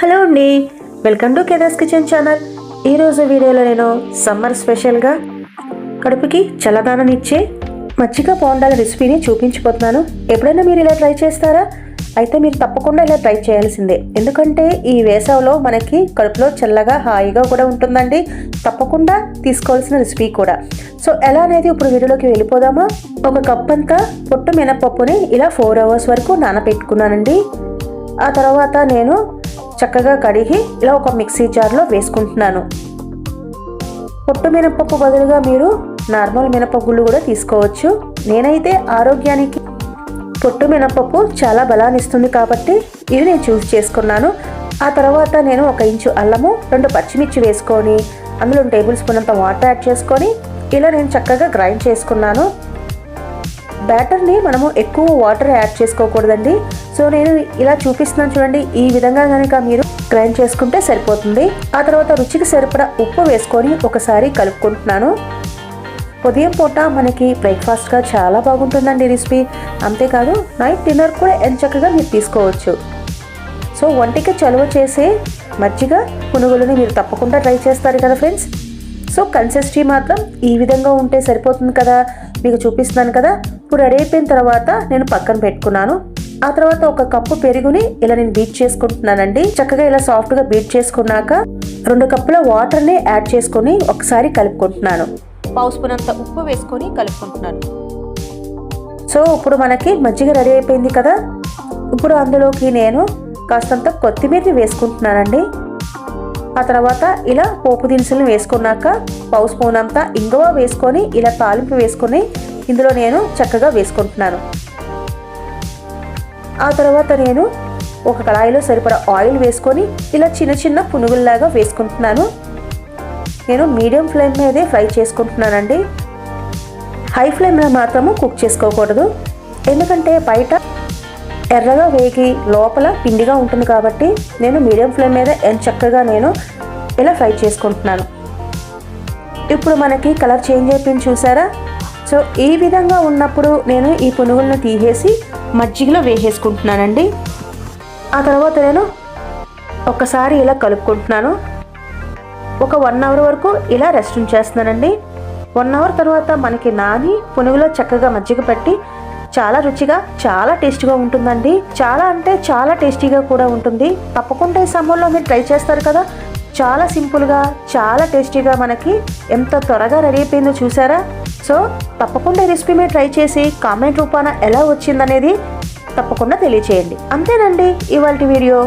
Hello అండి, welcome to కేదార్స్ kitchen channel. ఈరోజు వీడియోలో నేను సమ్మర్ స్పెషల్గా కడుపుకి చల్లదనాన్నిచ్చే మజ్జిగ బోండాల రెసిపీని చూపించిపోతున్నాను. ఎప్పుడైనా మీరు ఇలా ట్రై చేస్తారా? అయితే మీరు తప్పకుండా ఇలా ట్రై చేయాల్సిందే. ఎందుకంటే ఈ వేసవిలో మనకి కడుపులో చల్లగా హాయిగా కూడా ఉంటుందండి. తప్పకుండా తీసుకోవాల్సిన రెసిపీ కూడా. సో ఎలా అనేది ఇప్పుడు వీడియోలోకి వెళ్ళిపోదామా. ఒక కప్ అంతా పొట్టు మినపప్పుని ఇలా 4 hours వరకు నానబెట్టుకున్నానండి. ఆ తర్వాత నేను చక్కగా కడిగి ఇలా ఒక మిక్సీ జార్లో వేసుకుంటున్నాను. పొట్టు మినపప్పు బదులుగా మీరు నార్మల్ మినపగుళ్ళు కూడా తీసుకోవచ్చు. నేనైతే ఆరోగ్యానికి పొట్టు మినపప్పు చాలా బలాన్ని ఇస్తుంది కాబట్టి ఇది నేను చూస్ చేసుకున్నాను. ఆ తర్వాత నేను 1 ఇంచు అల్లము, 2 పచ్చిమిర్చి వేసుకొని అందులో 1 టేబుల్ స్పూన్ అంత వాటర్ యాడ్ చేసుకొని ఇలా నేను చక్కగా గ్రైండ్ చేసుకున్నాను. బ్యాటర్ని మనము ఎక్కువ వాటర్ యాడ్ చేసుకోకూడదండి. సో నేను ఇలా చూపిస్తున్నాను చూడండి, ఈ విధంగా కనుక మీరు గ్రైండ్ చేసుకుంటే సరిపోతుంది. ఆ తర్వాత రుచికి సరిపడా ఉప్పు వేసుకొని ఒకసారి కలుపుకుంటున్నాను. ఉదయం పూట మనకి బ్రేక్ఫాస్ట్గా చాలా బాగుంటుందండి రెసిపీ. అంతేకాదు నైట్ డిన్నర్ కూడా ఎంచక్కగా మీరు తీసుకోవచ్చు. సో ఒంటికి చలువ చేసే మజ్జిగ పునుగులని మీరు తప్పకుండా ట్రై చేస్తారు కదా ఫ్రెండ్స్. సో కన్సిస్టెన్సీ మాత్రం ఈ విధంగా ఉంటే సరిపోతుంది కదా, మీకు చూపిస్తున్నాను కదా. ఇప్పుడు రెడీ అయిపోయిన తర్వాత నేను పక్కన పెట్టుకున్నాను. ఆ తర్వాత 1 కప్పు పెరుగుని ఇలా నేను బీట్ చేసుకుంటున్నానండి. చక్కగా ఇలా సాఫ్ట్గా బీట్ చేసుకున్నాక 2 కప్పుల వాటర్ని యాడ్ చేసుకొని ఒకసారి కలుపుకుంటున్నాను. 1 స్పూన్ అంత ఉప్పు వేసుకొని కలుపుకుంటున్నాను. సో ఇప్పుడు మనకి మజ్జిగ రెడీ అయిపోయింది కదా. ఇప్పుడు అందులోకి నేను కాస్తంత కొత్తిమీరని వేసుకుంటున్నానండి. ఆ తర్వాత ఇలా పోపు దినుసులను వేసుకున్నాక 1 స్పూన్ అంతా ఇంగువ వేసుకొని ఇలా తాలింపు వేసుకొని ఇందులో నేను చక్కగా వేసుకుంటున్నాను. ఆ తర్వాత నేను ఒక కడాయిలో సరిపడా ఆయిల్ వేసుకొని ఇలా చిన్న చిన్న పునుగుల్లాగా వేసుకుంటున్నాను. నేను మీడియం ఫ్లేమ్ మీదే ఫ్రై చేసుకుంటున్నానండి. హై ఫ్లేమ్లో మాత్రము కుక్ చేసుకోకూడదు. ఎందుకంటే బయట ఎర్రగా వేగి లోపల పిండిగా ఉంటుంది కాబట్టి నేను మీడియం ఫ్లేమ్ మీద చక్కగా నేను ఇలా ఫ్రై చేసుకుంటున్నాను. ఇప్పుడు మనకి కలర్ చేంజ్ అయిపోయింది చూసారా. సో ఈ విధంగా ఉన్నప్పుడు నేను ఈ పునుగులను తీసేసి మజ్జిగలో వేసేసుకుంటున్నానండి. ఆ తర్వాత నేను ఒకసారి ఇలా కలుపుకుంటున్నాను. ఒక 1 hour వరకు ఇలా రెస్ట్ ఉంచేస్తున్నానండి. 1 hour తర్వాత మనకి నాని పునుగులో చక్కగా మజ్జిగ పట్టి చాలా రుచిగా చాలా టేస్టీగా ఉంటుందండి. చాలా అంటే చాలా టేస్టీగా కూడా ఉంటుంది. తప్పకుండా ఈ సమ్మర్లో మీరు ట్రై చేస్తారు కదా. చాలా సింపుల్గా చాలా టేస్టీగా మనకి ఎంత త్వరగా రెడీ అయిపోయిందో చూసారా. సో తప్పకుండా ఈ రెసిపీ మీరు ట్రై చేసి కామెంట్ రూపాన ఎలా వచ్చిందనేది తప్పకుండా తెలియచేయండి. అంతేనండి ఇవాల్టి వీడియో.